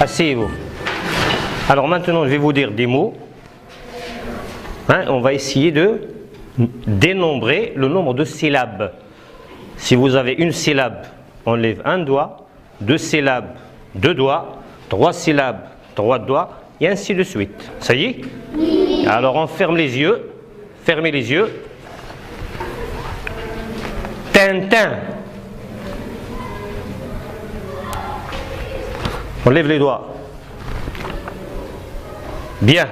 Asseyez-vous. Alors maintenant, je vais vous dire des mots. On va essayer de dénombrer le nombre de syllabes. Si vous avez une syllabe, on lève un doigt, 2 syllabes, 2 doigts, 3 syllabes, 3 doigts, et ainsi de suite. Ça y est? Oui. Alors on ferme les yeux. Fermez les yeux. Tintin. On lève les doigts. Bien.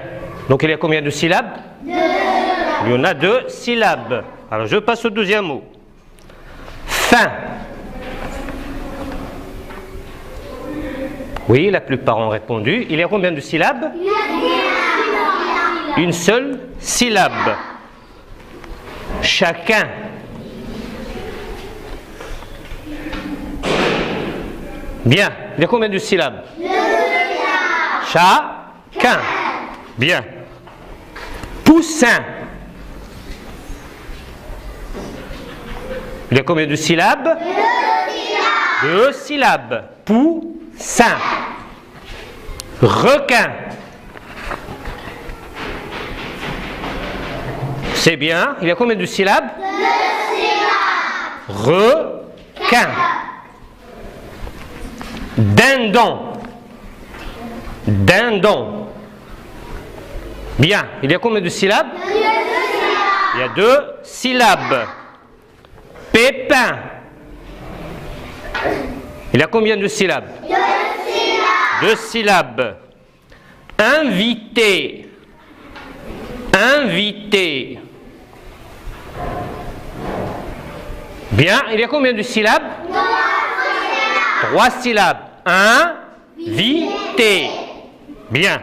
Donc il y a combien de syllabes? 2. Il y en a 2 syllabes. Alors je passe au deuxième mot. Fin. Oui, la plupart ont répondu. Il y a combien de syllabes? Une seule syllabe. Chacun. Bien. Il y a combien de syllabes? 2 syllabes. Chacun. Bien. Poussin. Il y a combien de syllabes? 2 syllabes. Poussin. Requin. C'est bien. Il y a combien de syllabes? 2 syllabes. Requin. Dindon. Dindon. Bien. Il y a combien de syllabes? 2 syllabes. Il y a 2 syllabes. Pépin. Il y a combien de syllabes? 2 syllabes. 2 syllabes. Invité. Invité. Bien. Il y a combien de syllabes? 3 syllabes. Invité. Bien.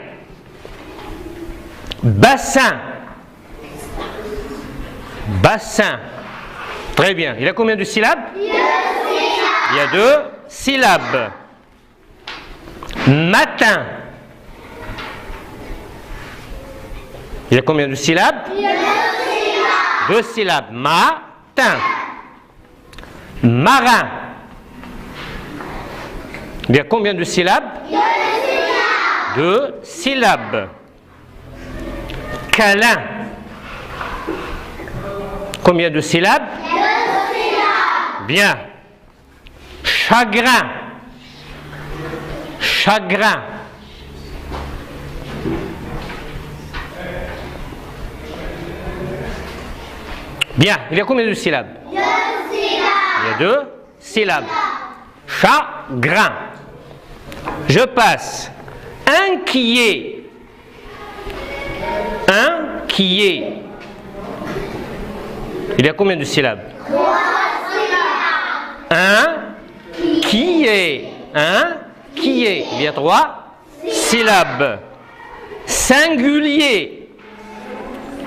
Bassin. Bassin. Très bien. Il y a combien de syllabes? 2 syllabes. Il y a 2 syllabes. Matin. Il y a combien de syllabes? 2 syllabes. 2 syllabes. Matin. Marin. Il y a combien de syllabes? 2 syllabes. Câlin. Combien de syllabes? 2 syllabes. Bien. Chagrin. Chagrin. Bien. Il y a combien de syllabes? 2 syllabes. Il y a 2 syllabes. Chagrin. Je passe. Inquiet. Inquiet. Il y a combien de syllabes? 3 syllabes. Inquiet. Inquiet. Il y a 3 syllabes. Singulier.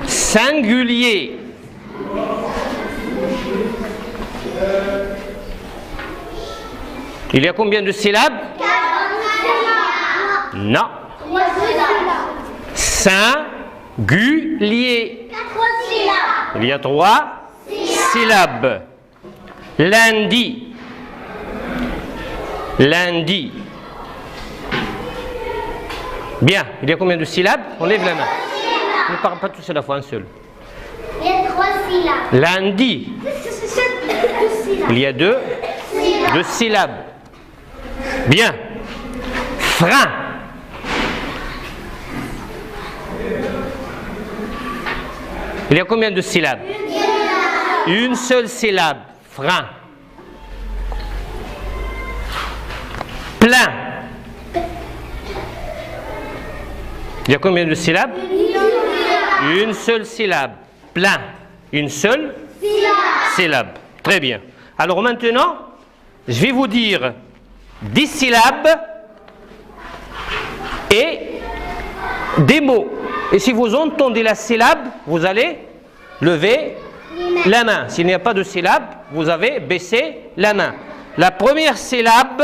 Singulier. Il y a combien de syllabes? 4 syllabes. Non. 3 syllabes. Singulier. 4 syllabes. Il y a 3 syllabes. Lundi. Lundi. Bien. Il y a combien de syllabes? On lève la main. On ne parle pas tous à la fois, un seul. Il y a 3 syllabes. Lundi. Il y a 2 syllabes. Bien. Frein. Il y a combien de syllabes? Une seule syllabe. Frein. Plein. Il y a combien de syllabes? Une seule syllabe. Plein. Une seule syllabe. Très bien. Alors maintenant, je vais vous dire 10 syllabes et des mots. Et si vous entendez la syllabe, vous allez lever la main. S'il n'y a pas de syllabe, vous avez baissé la main. La première syllabe,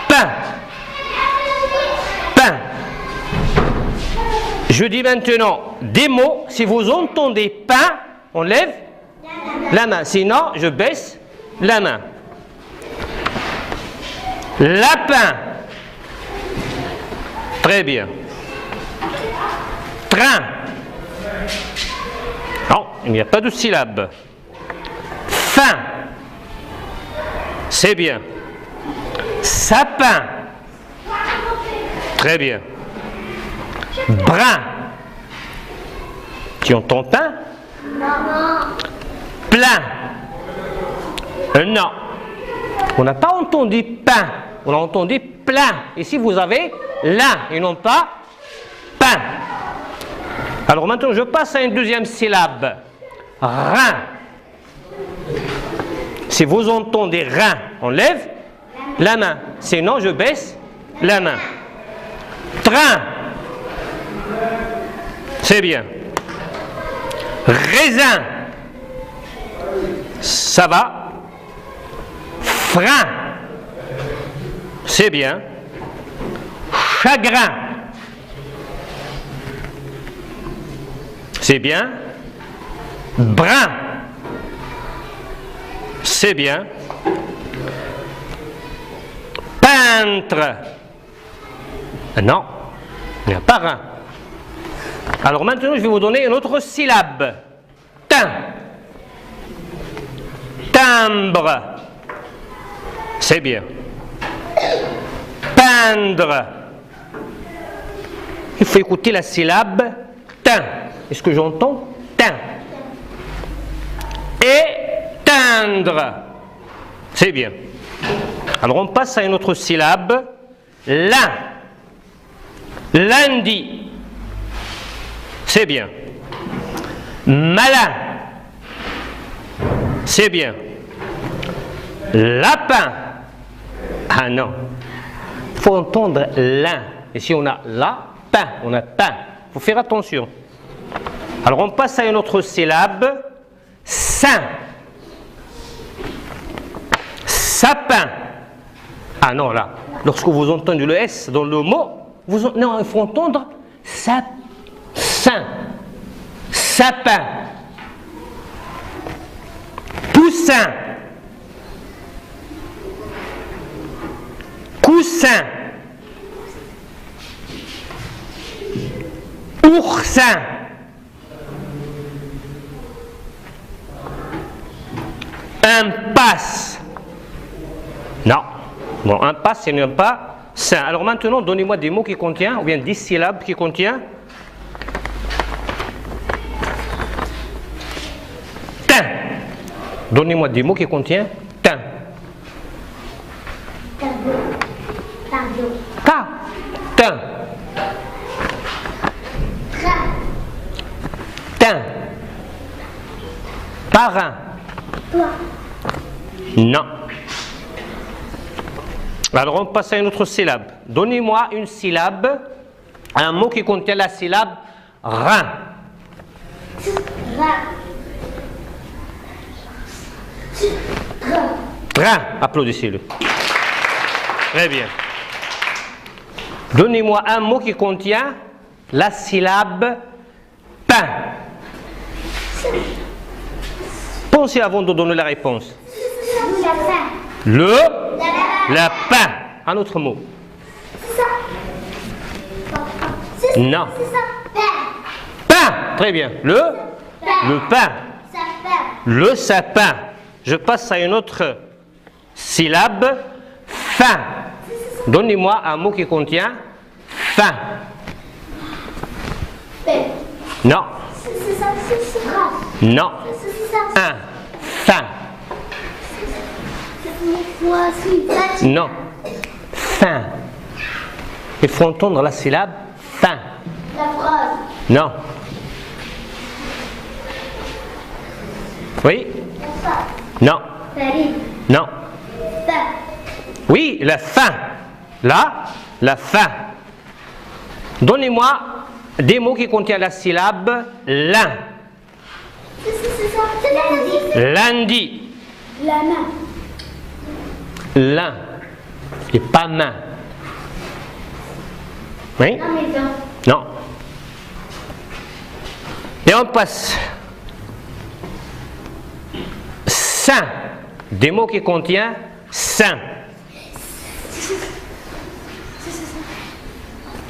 pain. Pain. Je dis maintenant des mots. Si vous entendez pain, on lève la main. Sinon, je baisse la main. Lapin. Très bien. Train. Non, il n'y a pas de syllabe. Fin. C'est bien. Sapin. Très bien. Brin. Tu entends pain? Plein. Non. On n'a pas entendu pain. On a entendu plein. Ici, vous avez l'un et non pas pain. Alors maintenant, je passe à une deuxième syllabe. Rein. Si vous entendez rein, on lève la main. Sinon, je baisse la main. Train. C'est bien. Raisin. Ça va. Frein. C'est bien. Chagrin. C'est bien. Brun. C'est bien. Peintre. Non, il n'y a pas rein. Alors maintenant, je vais vous donner une autre syllabe. Tin. Timbre. C'est bien. Peindre. Il faut écouter la syllabe tin. Est-ce que j'entends? Tin. Éteindre. C'est bien. Alors on passe à une autre syllabe. Lin. Lundi. C'est bien. Malin. C'est bien. Lapin. Ah non. Il faut entendre l'un. Et si on a la, pain, on a pain. Il faut faire attention. Alors on passe à une autre syllabe. Sain. Sapin. Ah non, là. Lorsque vous entendez le S dans le mot, non, il faut entendre sain. Sapin. Poussin. Coussin. Oursin. Impasse. Non. Bon, impasse, ce n'est pas sain. Alors maintenant, donnez-moi des mots qui contiennent, ou bien 10 syllabes qui contiennent. Tin. Donnez-moi des mots qui contiennent. Tin. Ta. Tin. Tin. Parrain. Non. Alors on passe à une autre syllabe. Donnez-moi une syllabe, un mot qui contient la syllabe rein. Train. Applaudissez-le. Très bien. Donnez-moi un mot qui contient la syllabe pain. Pensez avant de donner la réponse. Le lapin. Un autre mot. Non. Pain. Très bien. Le pain. Le sapin. Je passe à une autre syllabe. Fin. Donnez-moi un mot qui contient fin. Non. Non. Un. Fin. Non. Fin. Il faut entendre la syllabe fin. La phrase. Non. Oui. Non. Non. Oui, la fin. Là, la fin. Donnez-moi des mots qui contiennent la syllabe l'un. Lundi. La main. L'un. Et pas main. Oui? Non, mais non. Non. Et on passe. Saint. Des mots qui contiennent saint.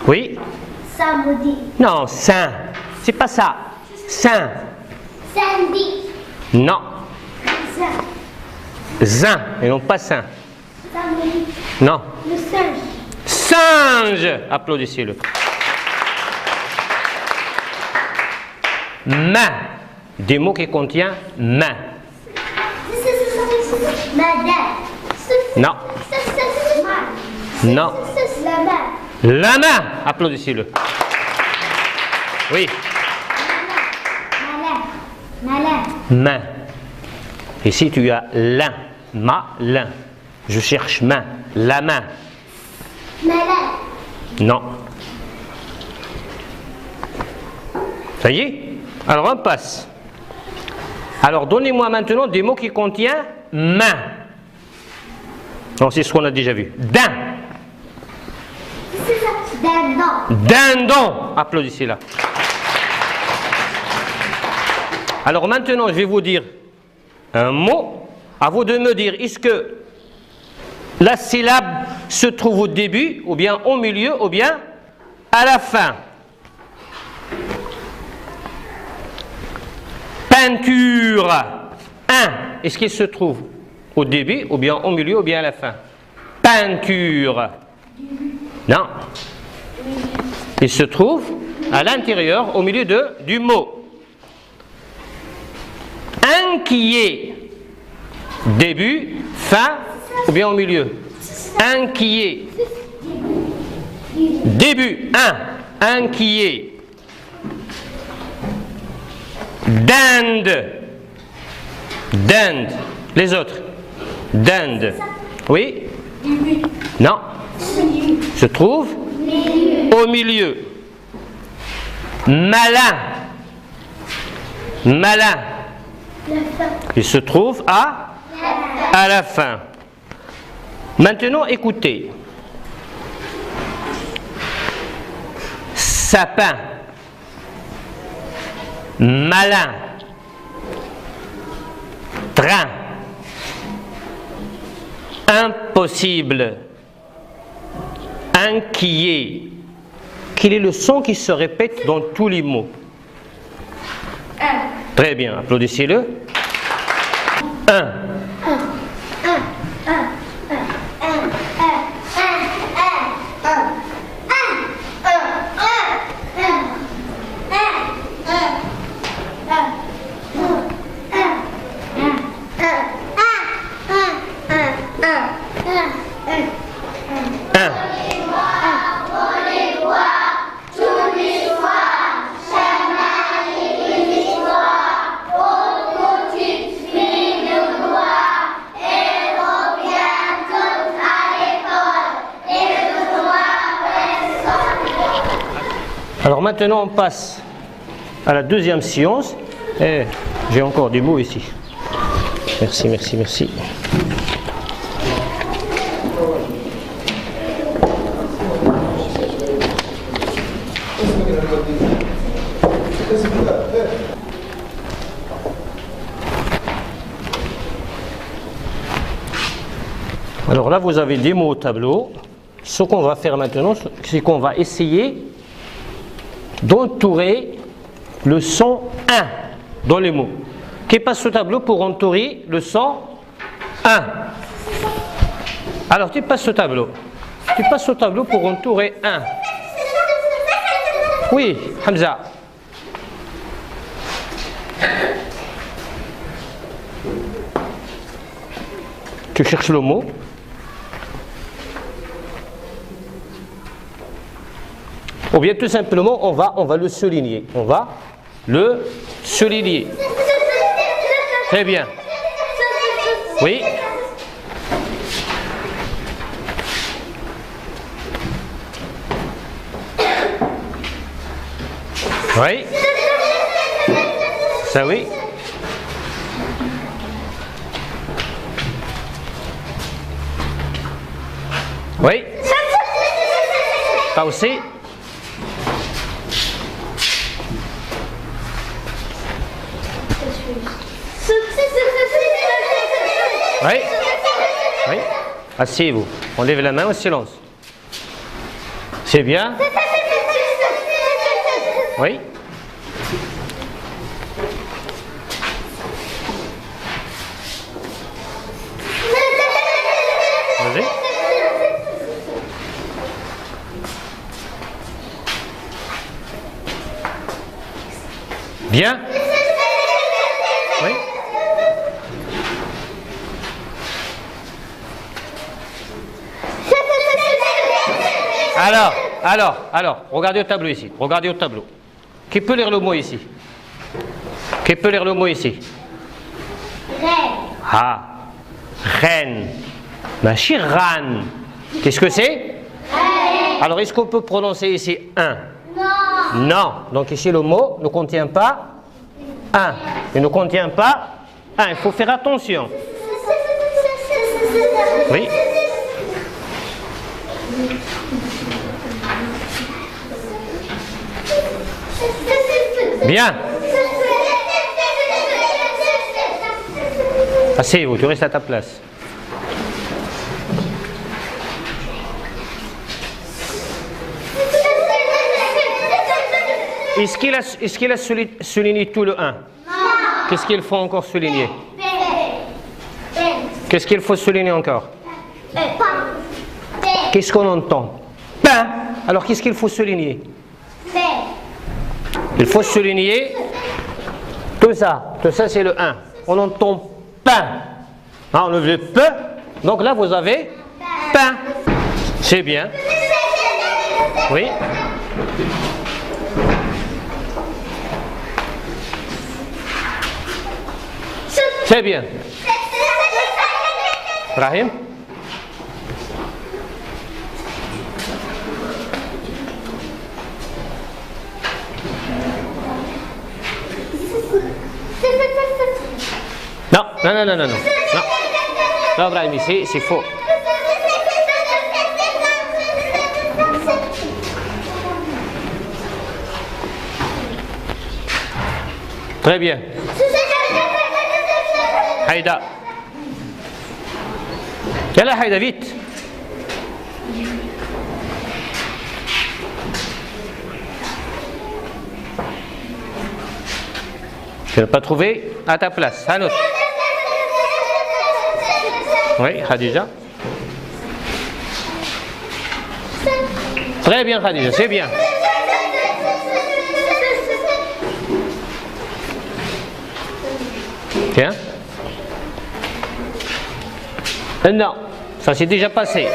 Oui. Samedi. Non, saint. C'est pas ça. Saint. Samedi. Non. Zin. Zin. Et non pas saint. Samedi. Non. Le singe. Singe. Applaudissez-le. Main. Des mots qui contiennent main. Madame. Non. Non. La main. La main. Applaudissez-le. Oui. Malin. Malin. Main. Ici, tu as l'un. Malin. Je cherche main. La main. Malin. Non. Ça y est? Alors, on passe. Alors, donnez-moi maintenant des mots qui contiennent main. Non, c'est ce qu'on a déjà vu. Din. C'est ça. Dindon. Dindon. Applaudissez-la. Alors maintenant, je vais vous dire un mot. À vous de me dire, est-ce que la syllabe se trouve au début, ou bien au milieu, ou bien à la fin? Peinture. Un. Est-ce qu'il se trouve au début, ou bien au milieu, ou bien à la fin? Peinture. Non. Il se trouve à l'intérieur, au milieu du mot. Inquiet. Début, fin, ou bien au milieu? Inquiet. Début, un. Inquiet. Dinde. Dinde. Les autres. Dinde. Oui? Non. Se trouve au milieu. Malin. Malin. Il se trouve à la fin. Maintenant, écoutez. Sapin. Malin. Train. Impossible. Inquiet. Quel est le son qui se répète dans tous les mots? Très bien, applaudissez-le. Un. Alors maintenant on passe à la deuxième séance. Et j'ai encore des mots ici. Merci, merci, merci. Alors là vous avez des mots au tableau. Ce qu'on va faire maintenant, c'est qu'on va essayer d'entourer le son 1 dans les mots. Qui passe ce tableau pour entourer le son 1. Alors tu passes ce tableau. Tu passes ce tableau pour entourer 1. Oui, Hamza. Tu cherches le mot. Ou bien tout simplement, on va le souligner. On va le souligner. Très bien. Oui. Oui. Ça oui. Oui. Ça aussi. Oui. Oui. Asseyez-vous. On lève la main au silence. C'est bien. Oui. Vas-y. Bien. Oui. Alors, regardez au tableau ici. Regardez au tableau. Qui peut lire le mot ici? Qui peut lire le mot ici? Reine. Ah, reine. Machi ran. Qu'est-ce que c'est? Reine. Alors, est-ce qu'on peut prononcer ici un? Non. Non. Donc ici, le mot ne contient pas un. Il ne contient pas un. Il faut faire attention. Oui. Bien. Asseyez-vous, tu restes à ta place. Est-ce qu'il a souligné tout le 1? Qu'est-ce qu'il faut encore souligner? Qu'est-ce qu'il faut souligner encore? Qu'est-ce qu'on entend? Pain. Alors qu'est-ce qu'il faut souligner? Il faut souligner tout ça. Tout ça c'est le 1. On entend pain. On enlève le peu. Donc là vous avez pain. C'est bien. Oui. C'est bien. Brahim. Non. Non, Brahim, ici, c'est faux. Très bien. Haïda. Yalla Haïda, vite. Tu n'as pas trouvé? À ta place. Un autre. Oui, Khadija. Très bien, Khadija, c'est bien. Tiens. Non, ça s'est déjà passé.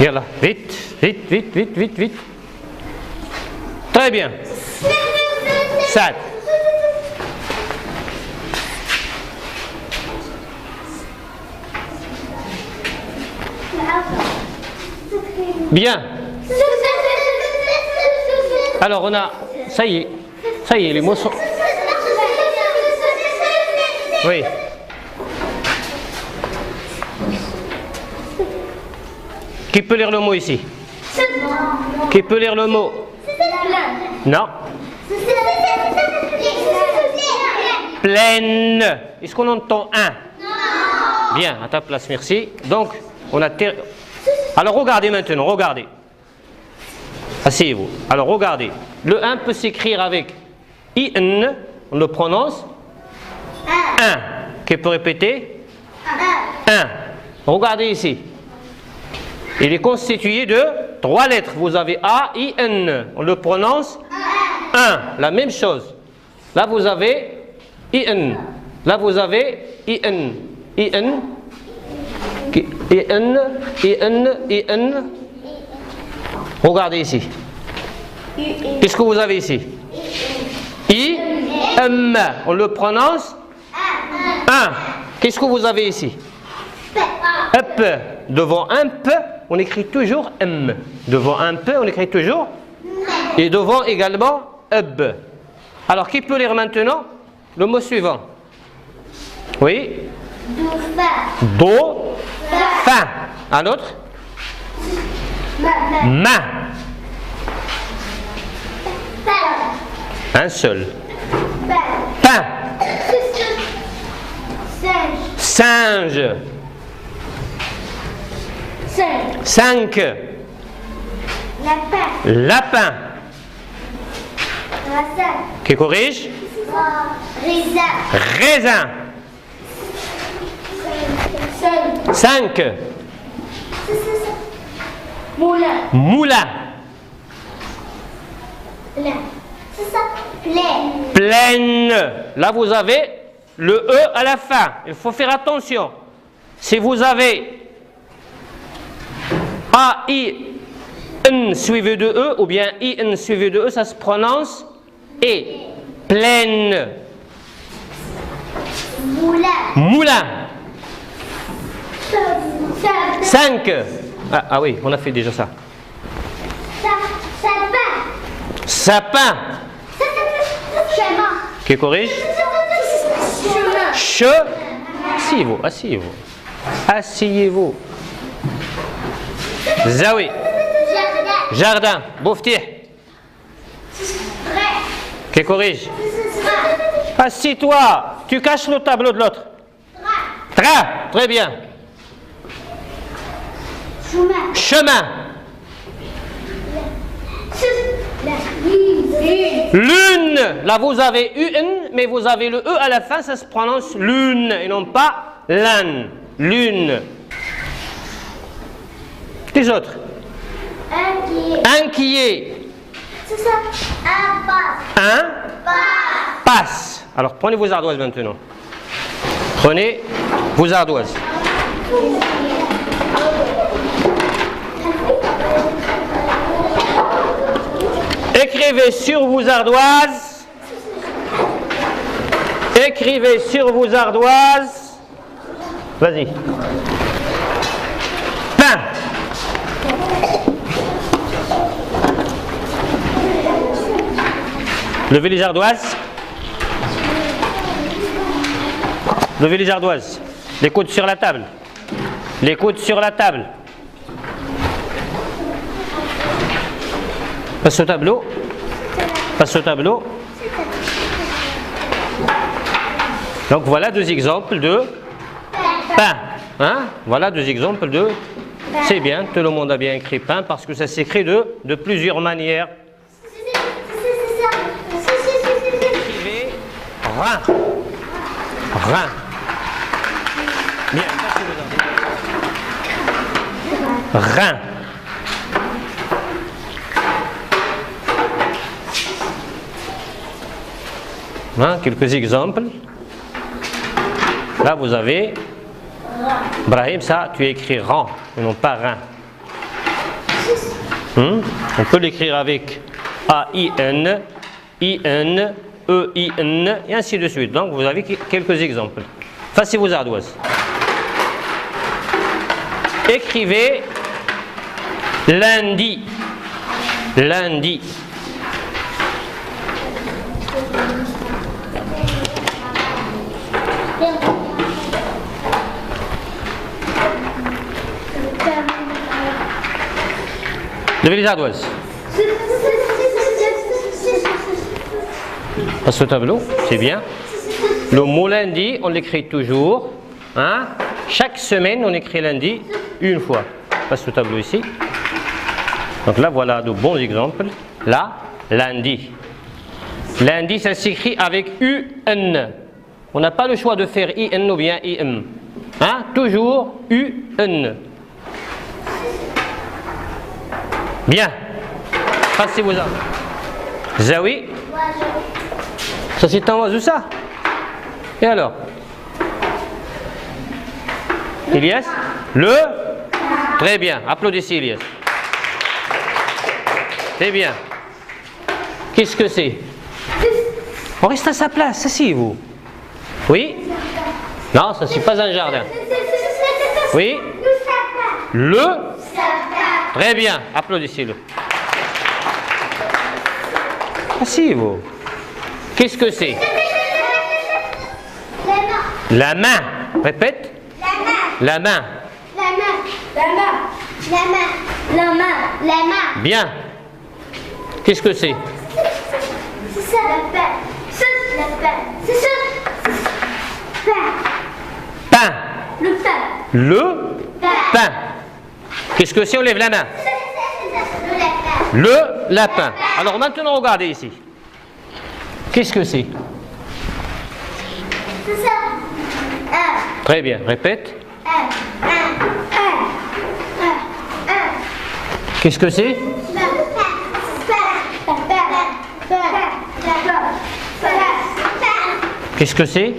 Yalla, vite. Très bien. Sad. Bien. Alors on a, ça y est, les mots sont... Oui. Qui peut lire le mot ici? Qui peut lire le mot? Non. Pleine. Est-ce qu'on entend un? Non. Bien, à ta place, merci. Donc, on a... Alors, regardez maintenant, regardez. Asseyez-vous. Alors, regardez. Le 1 peut s'écrire avec IN, on le prononce 1. Qui peut répéter 1. Regardez ici. Il est constitué de 3 lettres. Vous avez A, I, N. On le prononce 1. La même chose. Là, vous avez IN. Là, vous avez IN. IN. IN. Regardez ici. Qu'est-ce que vous avez ici? I, M. On le prononce 1. Qu'est-ce que vous avez ici? Up. Devant un P, on écrit toujours M. Devant un P, on écrit toujours. Et devant également UB. Alors, qui peut lire maintenant le mot suivant? Oui. Do. Fin. Un autre? Main. Un seul. Pain. Singe. 5. Lapin. Lapin. Raisin. Qui corrige? Raisin. Raisin. 5. Moulin. Moulin. Plein. C'est ça. Plein. Pleine. Là, vous avez le E à la fin. Il faut faire attention. Si vous avez A, I, N suivi de E, ou bien I, N suivi de E, ça se prononce E. Pleine. Moulin. Moulin. 5. 5. Ah oui, on a fait déjà ça. Sapin. Sapin. Chemin. Qui corrige? Chemin. Che. Asseyez-vous, asseyez-vous. Asseyez-vous. Zawi. Jardin. Jardin. Boufti. Prêt. Qui corrige? Assis-toi. Tu caches le tableau de l'autre. Train. Très bien. Chemin. Chemin. Lune. Lune. Là, vous avez UN, mais vous avez le E à la fin, ça se prononce lune et non pas l'âne. Lune. Les autres. Inquiet. C'est ça. Un passe. Un. Passe. Passe. Alors, prenez vos ardoises maintenant. Prenez vos ardoises. Écrivez sur vos ardoises. Écrivez sur vos ardoises. Vas-y. Pain. Levez les ardoises. Levez les ardoises. Les coudes sur la table. Les coudes sur la table. Passe au tableau. Passe au tableau. Donc voilà deux exemples de pain. Hein? Voilà deux exemples de... C'est bien, tout le monde a bien écrit pain parce que ça s'écrit de plusieurs manières. Écrivez rein. Rein. Bien, rein. Hein, quelques exemples. Là, vous avez Brahim, ça, tu écris rang et non pas rein. On peut l'écrire avec A-I-N, I-N, E-I-N, et ainsi de suite. Donc, vous avez quelques exemples. Passez vos ardoises. Écrivez lundi. Lundi. Levez les ardoises. Passe au tableau, c'est bien. Le mot lundi, on l'écrit toujours. Hein? Chaque semaine, on écrit lundi une fois. Passe au tableau ici. Donc là, voilà de bons exemples. Là, lundi. Lundi, ça s'écrit avec U-N. On n'a pas le choix de faire I-N ou bien I-M. Hein? Toujours U-N. Bien. Passez vos armes. Zawi. Ça c'est un oiseau ça. Et alors? Elias? Le? Très bien. Applaudissez Elias. Très bien. Qu'est-ce que c'est? On reste à sa place. Asseyez-vous. Oui? Non, ça c'est pas un jardin. Oui? Le? Très bien, applaudissez-le. Asseyez-vous. Qu'est-ce que c'est? La main. Répète. La main. La main. La main. La main. La main. La main. Bien. Qu'est-ce que c'est? C'est ça. Le pain. Le pain. C'est ça. Pain. Pain. Le pain. Le Pain. pain. Qu'est-ce que c'est? On lève la main. Le lapin. Alors maintenant, regardez ici. Qu'est-ce que c'est? C'est ça. Très bien, répète. Qu'est-ce que c'est? Qu'est-ce que c'est?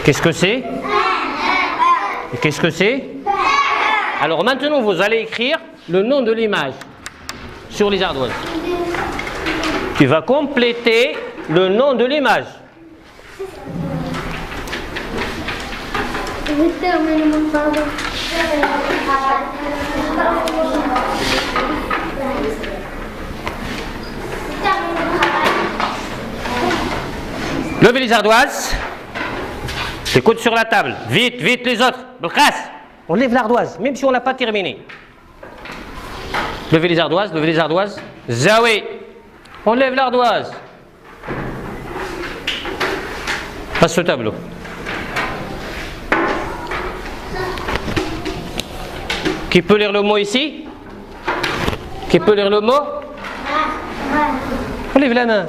Qu'est-ce que c'est? Qu'est-ce que c'est? Alors maintenant, vous allez écrire le nom de l'image sur les ardoises. Tu vas compléter le nom de l'image. Levez les ardoises. Les coudes sur la table. Vite, vite les autres. Belkhass. On lève l'ardoise, même si on n'a pas terminé. Levez les ardoises, levez les ardoises. Zawi. On lève l'ardoise. Passe le tableau. Qui peut lire le mot ici? Qui peut lire le mot? On lève la main.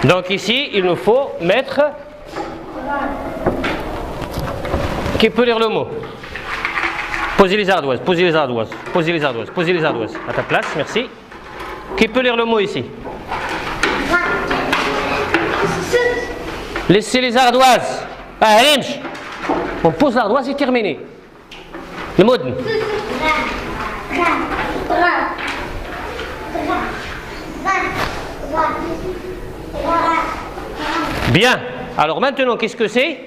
Donc ici, il nous faut mettre... Qui peut lire le mot? Posez les ardoises, posez les ardoises, posez les ardoises, posez les ardoises. À ta place, merci. Qui peut lire le mot ici? Laissez les ardoises. Ah, on pose l'ardoise et terminé. Le mot. Bien. Alors maintenant, qu'est-ce que c'est?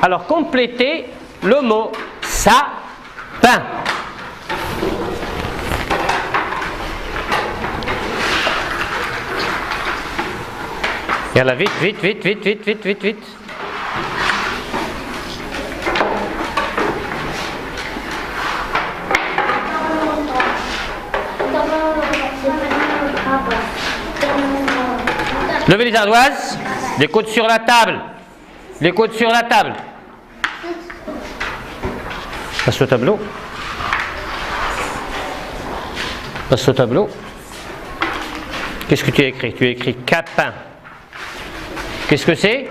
Alors complétez le mot sapin. Yalla, vite, vite, vite, vite, vite, vite, vite, vite. Levez les ardoises, les coudes sur la table. Les coudes sur la table. Passe le tableau. Passe le tableau. Qu'est-ce que tu as écrit? Tu as écrit capin. Qu'est-ce que c'est?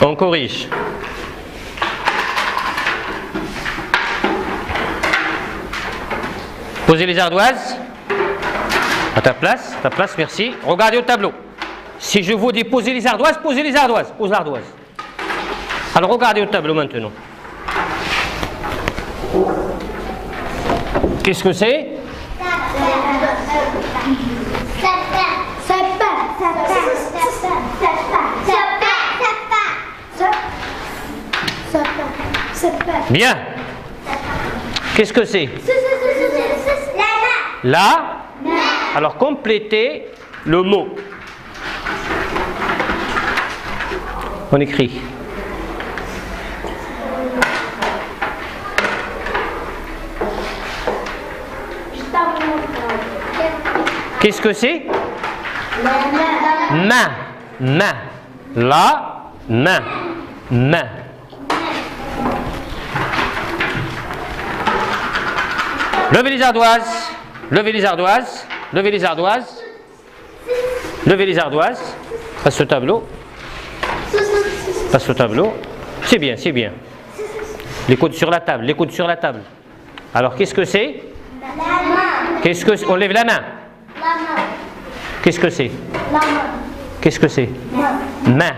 On corrige. Posez les ardoises. À ta place, merci. Regardez au tableau. Si je vous dis poser les ardoises, posez les ardoises. Pose l'ardoise. Alors regardez au tableau maintenant. Qu'est-ce que c'est? Bien. Qu'est-ce que c'est? Là. Alors complétez le mot. On écrit. Qu'est-ce que c'est? Main. Main. La main. Main. Levez les ardoises. Levez les ardoises. Levez les ardoises. Levez les ardoises. Passe au tableau. Passe au tableau. C'est bien, c'est bien. Les coudes sur la table, les coudes sur la table. Alors qu'est-ce que c'est? Qu'est-ce que c'est? On lève la main. Qu'est-ce que c'est? Qu'est-ce que c'est? Main.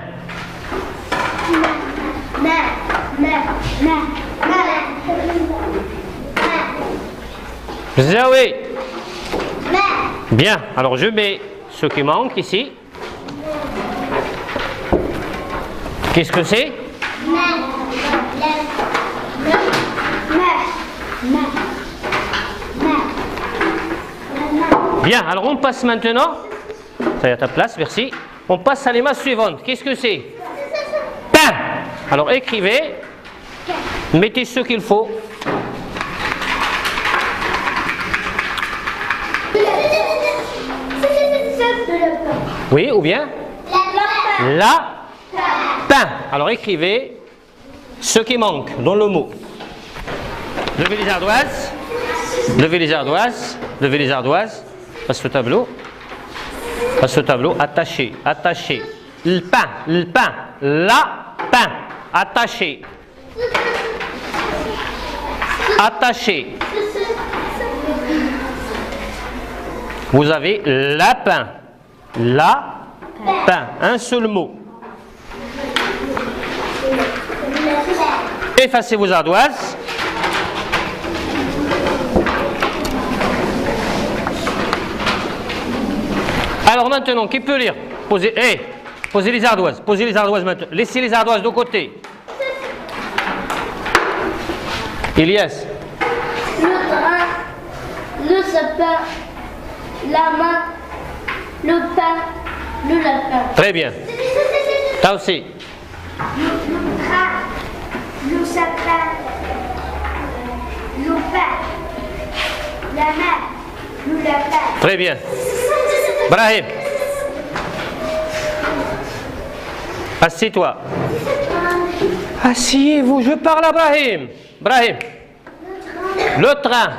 Zawi. Bien, alors je mets ce qui manque ici. Qu'est-ce que c'est? Bien, alors on passe maintenant. Ça y est à ta place, merci. On passe à l'image suivante. Qu'est-ce que c'est? Pain. Alors écrivez. Mettez ce qu'il faut. Le lapin. Oui, ou bien la pain. Alors écrivez ce qui manque dans le mot. Levez les ardoises. Levez les ardoises. Levez les ardoises. Passe le tableau. Passe le tableau. Attaché. Attaché. Le pain. Le pain. La pain. Attaché. Attaché. Vous avez lapin. Lapin. Un seul mot. Effacez vos ardoises. Alors maintenant, qui peut lire? Posez, posez les ardoises. Posez les ardoises maintenant. Laissez les ardoises de côté. Elias. Le train, le sapin, la main, le pain, le lapin. Très bien. Toi aussi. Le train, le sapin, le pain, la main, le lapin. Très bien. Brahim. Assieds-toi. Asseyez-vous, je parle à Brahim. Brahim. Le train.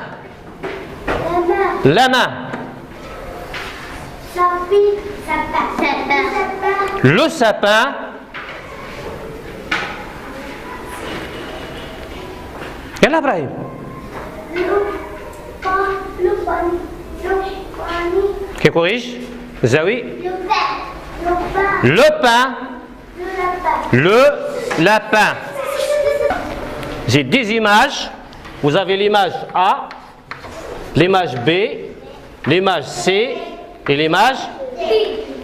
La main. Le sapin. Yalla Brahim. Qui corrige? Zawi. Le pain. Le lapin. J'ai des images. Vous avez l'image A, l'image B, l'image C et l'image.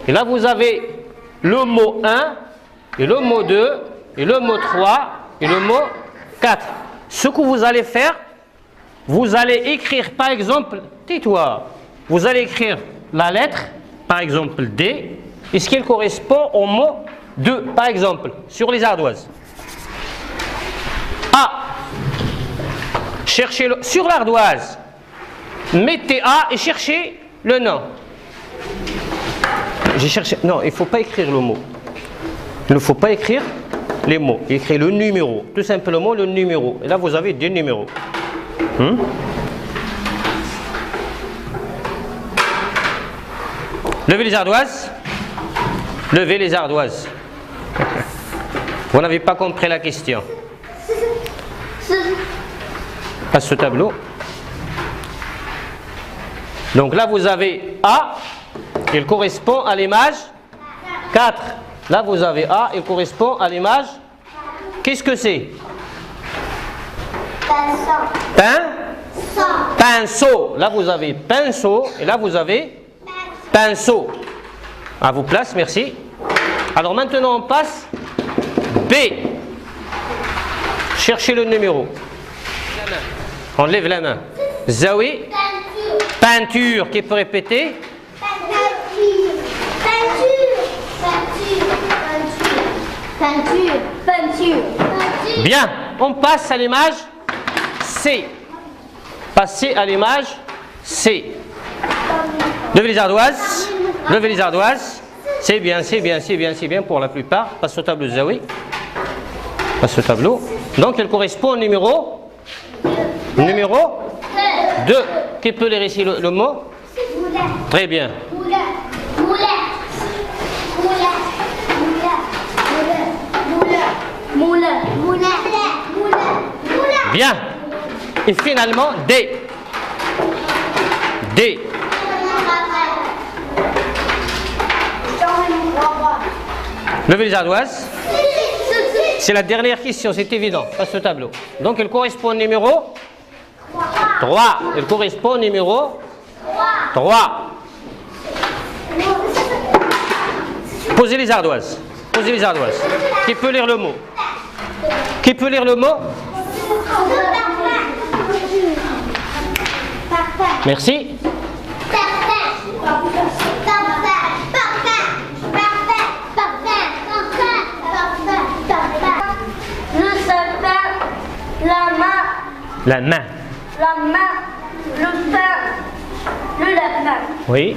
Et là, vous avez le mot 1, et le mot 2, et le mot 3, et le mot 4. Ce que vous allez faire, vous allez écrire, par exemple, tais-toi, vous allez écrire la lettre, par exemple D, et ce qui correspond au mot 2, par exemple, sur les ardoises. A. Cherchez sur l'ardoise. Mettez A et cherchez le nom. J'ai cherché. Non, il ne faut pas écrire le mot. Il ne faut pas écrire les mots. Écrivez le numéro. Tout simplement le numéro. Et là, vous avez deux numéros. Levez les ardoises. Levez les ardoises. Vous n'avez pas compris la question. Passe ce tableau. Donc là, vous avez A, il correspond à l'image 4. Là, vous avez A, il correspond à l'image. Qu'est-ce que c'est? Pinceau. Là, vous avez pinceau. Et là, vous avez pinceau. À vos places, merci. Alors maintenant, on passe B. Cherchez le numéro. On lève la main. Zawi. Peinture. Qui peut répéter? Peinture. Bien. On passe à l'image C. Passez à l'image C. Levez les ardoises. Levez les ardoises. C'est bien, c'est bien, c'est bien, c'est bien pour la plupart. Passe au tableau Zawi. Passe au tableau. Donc, elle correspond au numéro 2. Qui peut lire ici le mot? Très bien. Bien. Et finalement, D. D. Levez les ardoises. C'est la dernière question, c'est évident. Passe le tableau. Donc, elle correspond au numéro 3. Elle correspond au numéro 3. Posez les ardoises. Posez les ardoises. Qui peut lire le mot? Qui peut lire le mot? Merci. Le sapin, la main. La main. La main, le pain, le lapin. Oui.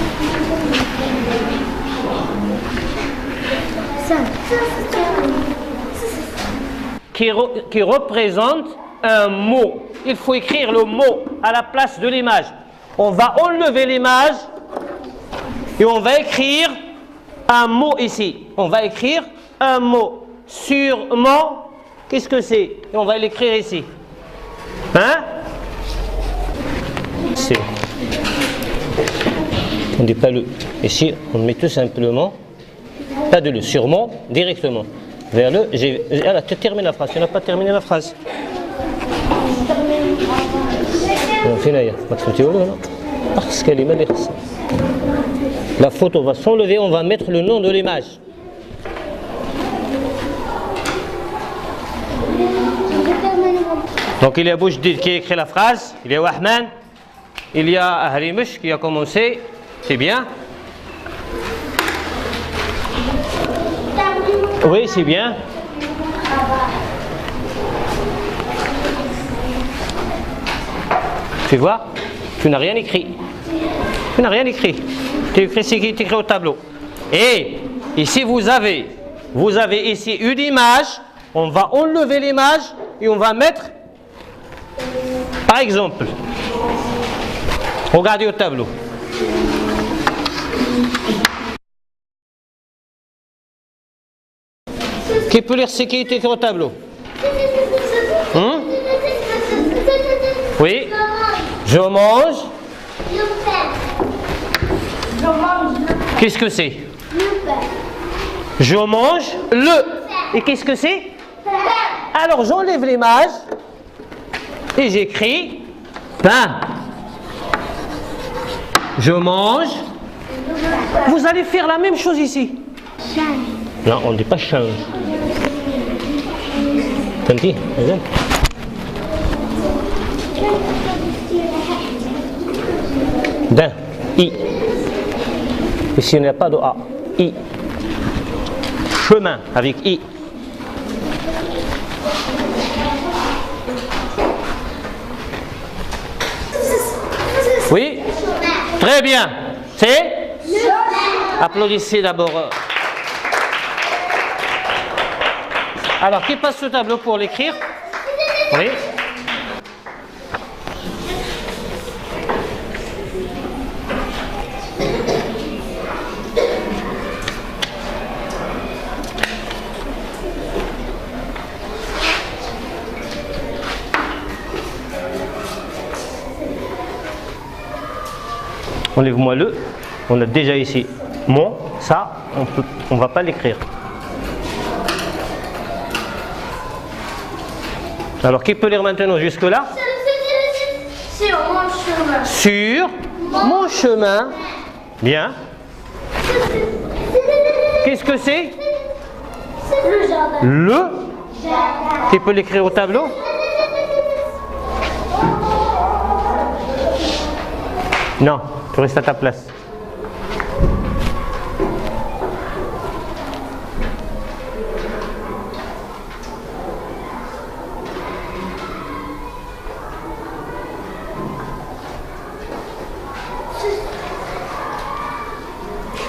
qui représente un mot. Il faut écrire le mot à la place de l'image. On va enlever l'image et on va écrire un mot ici. On va écrire un mot. Sûrement, qu'est-ce que c'est? Et on va l'écrire ici. Hein? C'est. On ne dit pas le. Ici, on met tout simplement, pas de le, sûrement, directement. Vers le. Alors, tu termines la phrase. Tu n'as pas terminé la phrase. Parce qu'elle est mal. La photo va s'enlever, on va mettre le nom de l'image. Donc il y a Boujdid qui a écrit la phrase, il y a Wahman, il y a Ahrimush qui a commencé, c'est bien. Oui, c'est bien. Tu vois, tu n'as rien écrit. Tu n'as rien écrit. Tu écris ce qui est écrit au tableau. Et ici vous avez ici une image. On va enlever l'image et on va mettre, par exemple, regardez au tableau. Qui peut lire ce qui est écrit au tableau? Oui. Je mange. Qu'est-ce que c'est? Je mange le. Et qu'est-ce que c'est? Alors j'enlève l'image et j'écris pain. Je mange. Vous allez faire la même chose ici. Non, on ne dit pas change. Tanti, d'un, I. Ici, il n'y a pas de A. I. Chemin avec I. Oui? Très bien. C'est? Applaudissez d'abord. Alors, qui passe ce tableau pour l'écrire? Oui. Enlève-moi le. On a déjà ici mon. Ça, on ne va pas l'écrire. Alors, qui peut lire maintenant jusque-là? Sur mon chemin. Sur mon chemin. Bien. Qu'est-ce que c'est? Le jardin. Le. Qui peut l'écrire au tableau? Non, tu restes à ta place.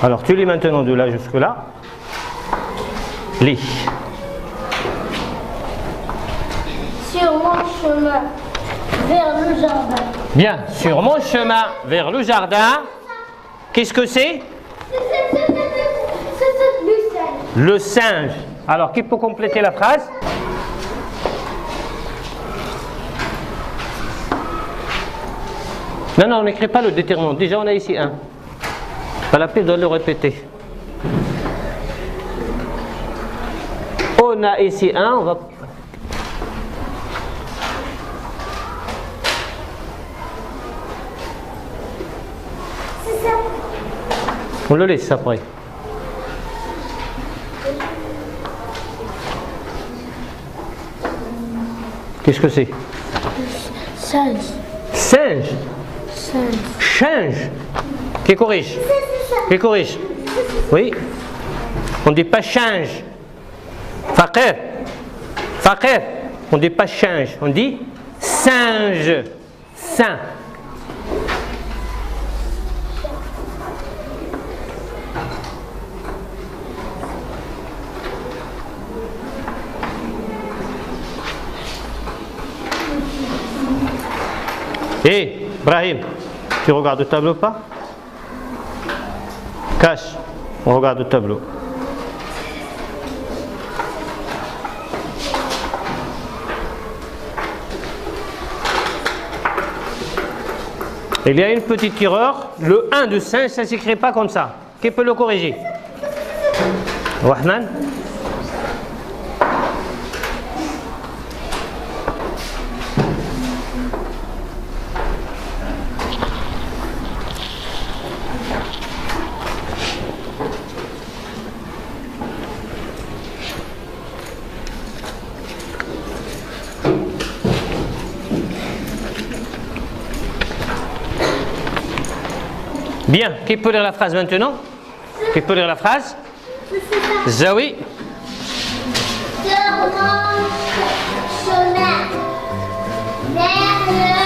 Alors tu lis maintenant de là jusque là. Lis. Sur mon chemin vers le jardin. Bien, sur mon chemin vers le jardin. Qu'est-ce que c'est? Le singe. Alors qui peut compléter la phrase? Non, non, on n'écrit pas le déterminant. Déjà on a ici un. Pas la peine de le répéter. On a ici un, on va. C'est ça. On le laisse après. Qu'est-ce que c'est? Singe. Singe. Singe. Change. Qui corrige? Qui corrige? Oui. On ne dit pas change. Faqir. Faqir. On ne dit pas change. On dit singe. Saint. Hé, Brahim, tu regardes le tableau pas? Cache, on regarde le tableau. Il y a une petite erreur. Le 1 de 5, ça ne s'écrit pas comme ça. Qui peut le corriger? Rahman? Bien, qui peut lire la phrase maintenant? Qui peut lire la phrase? Zawi. Je remonte chemin vers le